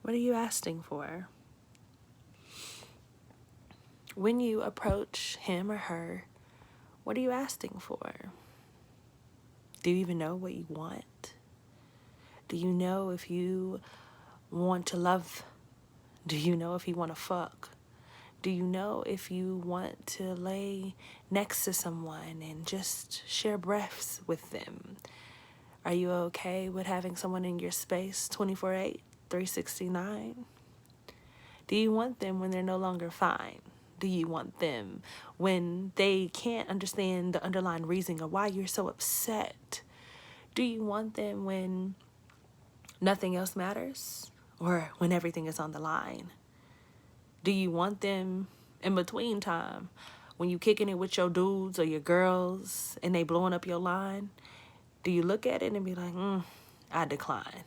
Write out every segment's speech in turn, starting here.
What are you asking for? When you approach him or her, what are you asking for? Do you even know what you want? Do you know if you want to love? Do you know if you want to fuck? Do you know if you want to lay next to someone and just share breaths with them? Are you okay with having someone in your space 24/8, 369? Do you want them when they're no longer fine? Do you want them when they can't understand the underlying reason of why you're so upset? Do you want them when nothing else matters or when everything is on the line? Do you want them in between time when you kicking it with your dudes or your girls and they blowing up your line? Do you look at it and be like, I decline?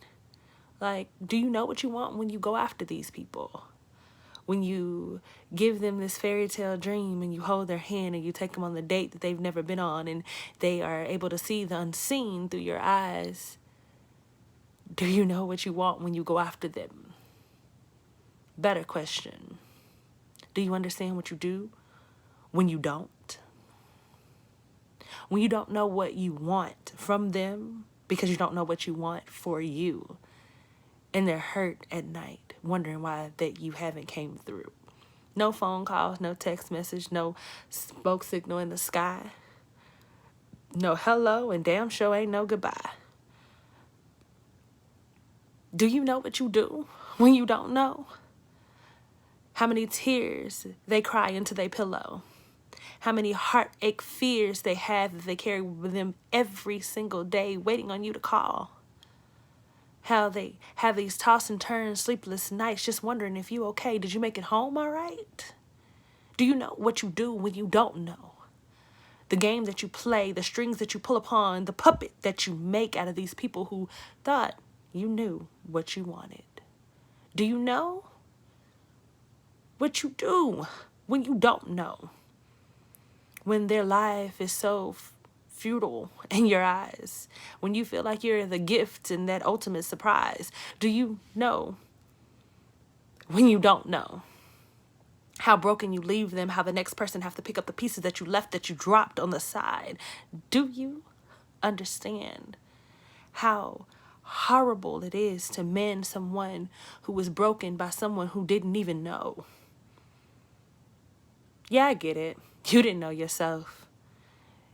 Like, do you know what you want when you go after these people? When you give them this fairy tale dream and you hold their hand and you take them on the date that they've never been on and they are able to see the unseen through your eyes, do you know what you want when you go after them? Better question. Do you understand what you do when you don't? When you don't know what you want from them because you don't know what you want for you. And they're hurt at night, wondering why that you haven't came through. No phone calls, no text message, no smoke signal in the sky. No hello, and damn sure ain't no goodbye. Do you know what you do when you don't know? How many tears they cry into their pillow? How many heartache fears they have that they carry with them every single day waiting on you to call? How they have these toss and turn sleepless nights just wondering if you okay. Did you make it home all right? Do you know what you do when you don't know? The game that you play, the strings that you pull upon, the puppet that you make out of these people who thought you knew what you wanted. Do you know what you do when you don't know? When their life is so futile in your eyes, when you feel like you're the gift and that ultimate surprise, do you know when you don't know? How broken you leave them, how the next person have to pick up the pieces that you left, that you dropped on the side. Do you understand how horrible it is to mend someone who was broken by someone who didn't even know? Yeah, I get it. You didn't know yourself.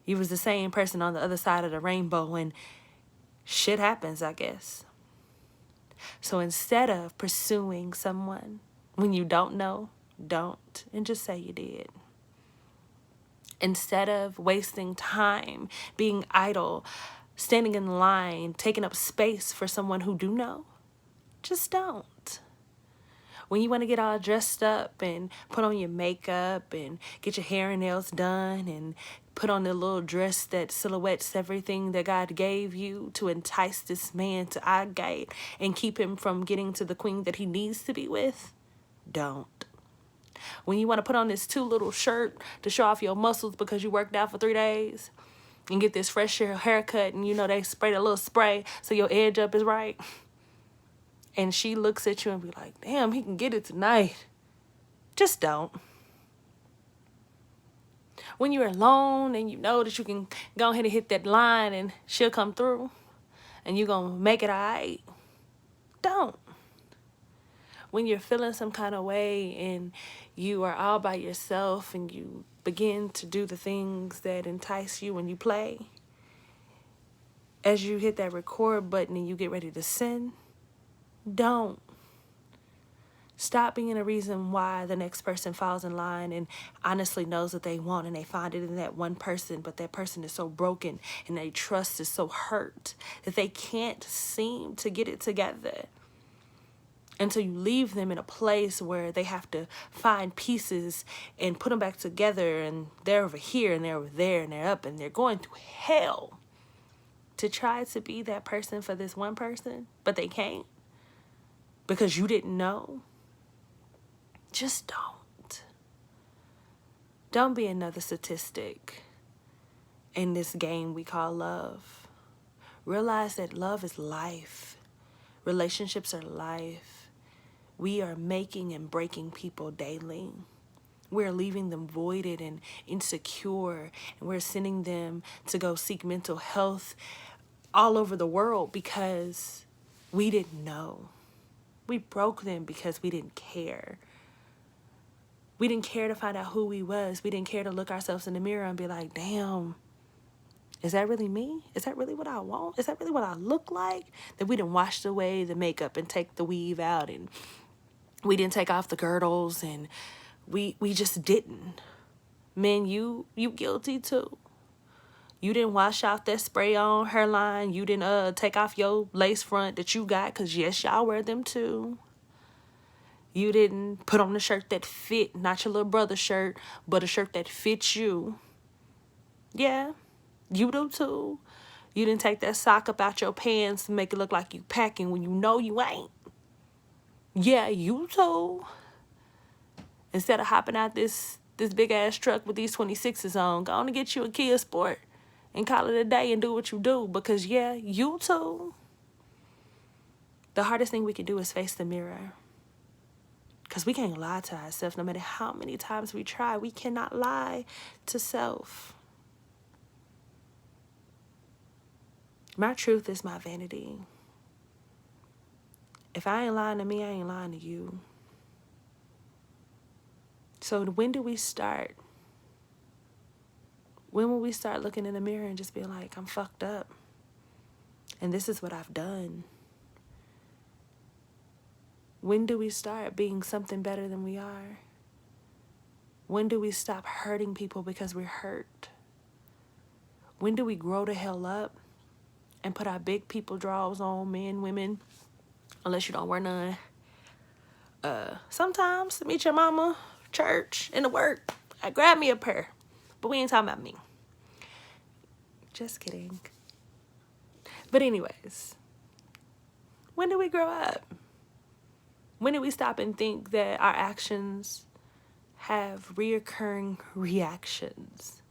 You was the same person on the other side of the rainbow and shit happens, I guess. So instead of pursuing someone when you don't know, don't, and just say you did. Instead of wasting time, being idle, standing in line, taking up space for someone who do know, just don't. When you want to get all dressed up and put on your makeup and get your hair and nails done and put on the little dress that silhouettes everything that God gave you to entice this man to eye gate and keep him from getting to the queen that he needs to be with, don't. When you want to put on this too little shirt to show off your muscles because you worked out for 3 days and get this fresh haircut and you know they sprayed a little spray so your edge up is right, and she looks at you and be like, damn, he can get it tonight. Just don't. When you're alone and you know that you can go ahead and hit that line and she'll come through and you're going to make it all right, don't. When you're feeling some kind of way and you are all by yourself and you begin to do the things that entice you when you play, as you hit that record button and you get ready to send, don't. Stop being a reason why the next person falls in line and honestly knows what they want and they find it in that one person, but that person is so broken and their trust is so hurt that they can't seem to get it together. Until you leave them in a place where they have to find pieces and put them back together, and they're over here and they're over there and they're up and they're going through hell to try to be that person for this one person, but they can't because you didn't know. Just don't. Don't be another statistic in this game we call love. Realize that love is life. Relationships are life. we are making and breaking people daily. We're leaving them voided and insecure, and we're sending them to go seek mental health all over the world because we didn't know. We broke them because we didn't care. We didn't care to find out who we was. We didn't care to look ourselves in the mirror and be like, damn, is that really me? Is that really what I want? Is that really what I look like? That we didn't wash away the makeup and take the weave out, and we didn't take off the girdles, and we just didn't. Men, you guilty too. You didn't wash out that spray on hairline. You didn't take off your lace front that you got, because yes, y'all wear them too. You didn't put on a shirt that fit, not your little brother's shirt, but a shirt that fits you. Yeah, you do too. You didn't take that sock up out your pants to make it look like you packing when you know you ain't. Yeah, you too. Instead of hopping out this big ass truck with these 26s on, go on and get you a Kia Sport and call it a day and do what you do, because yeah, you too. The hardest thing we can do is face the mirror, because we can't lie to ourselves. No matter how many times we try, we cannot lie to self. My truth is my vanity. If I ain't lying to me, I ain't lying to you. So when do we start? When will we start looking in the mirror and just being like, I'm fucked up, and this is what I've done? When do we start being something better than we are? When do we stop hurting people because we're hurt? When do we grow the hell up and put our big people drawers on, men, women, unless you don't wear none? Sometimes meet your mama, church, and the work. I grab me a pair, but we ain't talking about me. Just kidding. But anyways, when do we grow up? When do we stop and think that our actions have reoccurring reactions?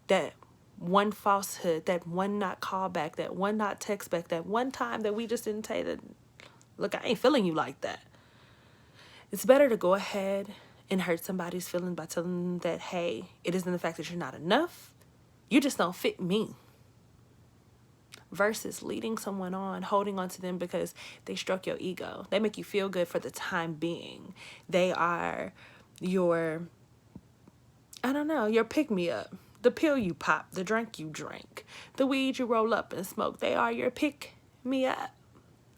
That one falsehood, that one not call back, that one not text back, that one time that we just didn't say that, look, I ain't feeling you like that. It's better to go ahead and hurt somebody's feelings by telling them that, hey, it isn't the fact that you're not enough, you just don't fit me. Versus leading someone on, holding on to them because they struck your ego. They make you feel good for the time being. They are your, I don't know, your pick-me-up. The pill you pop, the drink you drink, the weed you roll up and smoke. They are your pick-me-up.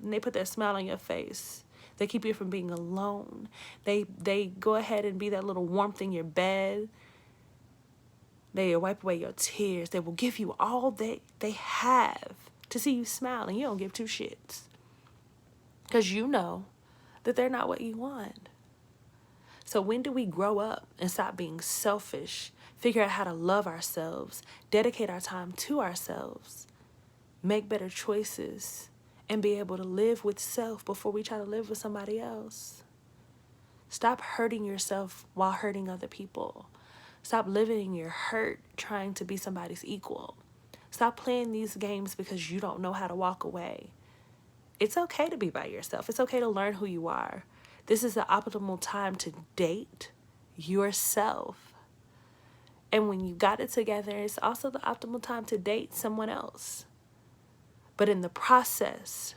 And they put that smile on your face. They keep you from being alone. They go ahead and be that little warmth in your bed. They wipe away your tears. They will give you all they have to see you smile, and you don't give two shits. Because you know that they're not what you want. So when do we grow up and stop being selfish, figure out how to love ourselves, dedicate our time to ourselves, make better choices, and be able to live with self before we try to live with somebody else? Stop hurting yourself while hurting other people. Stop living in your hurt trying to be somebody's equal. Stop playing these games because you don't know how to walk away. It's okay to be by yourself. It's okay to learn who you are. This is the optimal time to date yourself. And when you got it together, it's also the optimal time to date someone else. But in the process,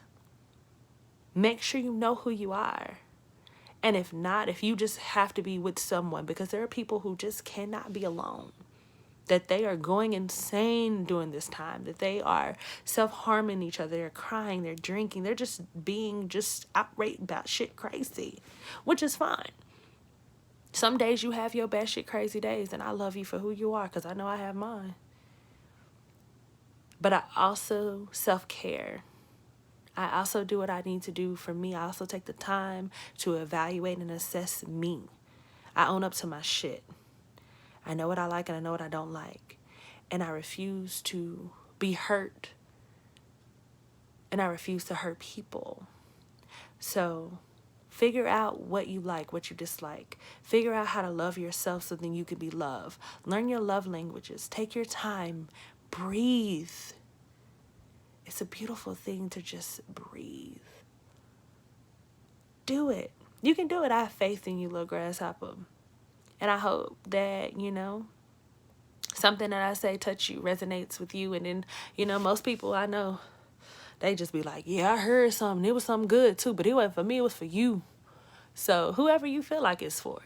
make sure you know who you are. And if not, if you just have to be with someone, because there are people who just cannot be alone, that they are going insane during this time, that they are self-harming each other, they're crying, they're drinking, they're just being just outright about shit crazy, which is fine. Some days you have your best shit crazy days, and I love you for who you are, because I know I have mine. But I also self-care. I also do what I need to do for me. I also take the time to evaluate and assess me. I own up to my shit. I know what I like and I know what I don't like. And I refuse to be hurt. And I refuse to hurt people. So figure out what you like, what you dislike. Figure out how to love yourself so then you can be loved. Learn your love languages. Take your time. Breathe. It's a beautiful thing to just breathe. Do it. You can do it. I have faith in you, little grasshopper. And I hope that, something that I say touch you, resonates with you. And then, most people I know, they just be like, yeah, I heard something. It was something good too, but it wasn't for me. It was for you. So whoever you feel like it's for.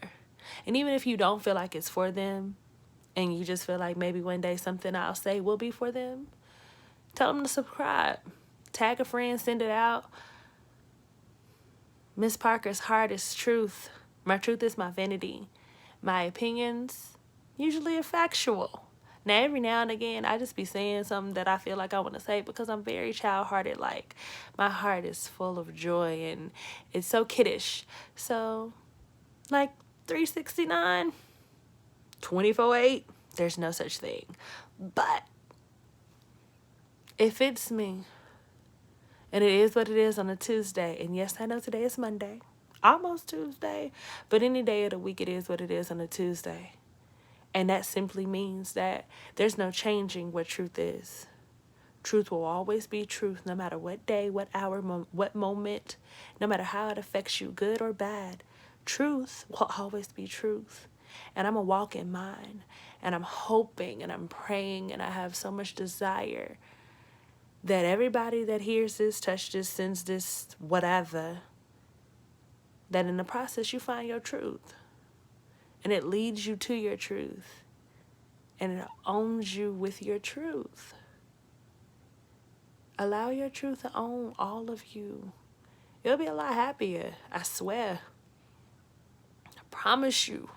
And even if you don't feel like it's for them, and you just feel like maybe one day something I'll say will be for them, tell them to subscribe. Tag a friend, send it out. Ms. Parker's heart is truth. My truth is my vanity. My opinions usually are factual. Now, every now and again, I just be saying something that I feel like I want to say because I'm very child-hearted. Like, my heart is full of joy and it's so kiddish. So, like, 369, 24/8, there's no such thing. But it fits me. And it is what it is on a Tuesday. And yes, I know today is Monday. Almost Tuesday. But any day of the week, it is what it is on a Tuesday. And that simply means that there's no changing what truth is. Truth will always be truth, no matter what day, what hour, what moment, no matter how it affects you, good or bad. Truth will always be truth. And I'm going to walk in mine. And I'm hoping and I'm praying and I have so much desire that everybody that hears this, touch this, sends this, whatever, that in the process you find your truth. And it leads you to your truth. And it owns you with your truth. Allow your truth to own all of you. You'll be a lot happier, I swear. I promise you.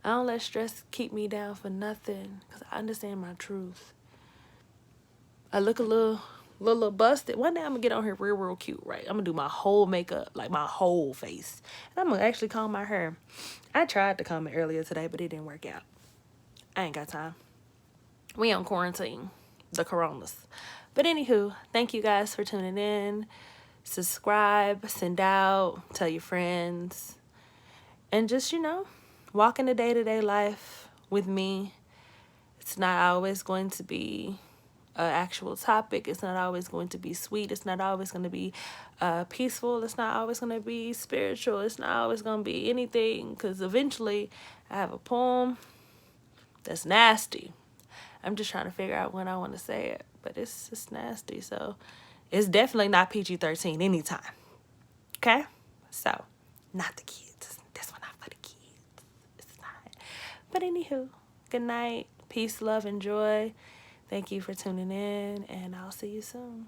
I don't let stress keep me down for nothing because I understand my truth. I look a little busted. One day I'm going to get on here real cute, right? I'm going to do my whole makeup, like my whole face. And I'm going to actually comb my hair. I tried to comb it earlier today, but it didn't work out. I ain't got time. We on quarantine. The coronas. But anywho, thank you guys for tuning in. Subscribe, send out, tell your friends. And just, walk in the day-to-day life with me. It's not always going to be an actual topic. It's not always going to be sweet. It's not always going to be peaceful. It's not always going to be spiritual. It's not always going to be anything, because eventually I have a poem that's nasty. I'm just trying to figure out when I want to say it, but it's just nasty. So it's definitely not PG-13 anytime. Okay? So, not the kids. This one not for the kids. It's not. But anywho, good night. Peace, love, and joy. Thank you for tuning in, and I'll see you soon.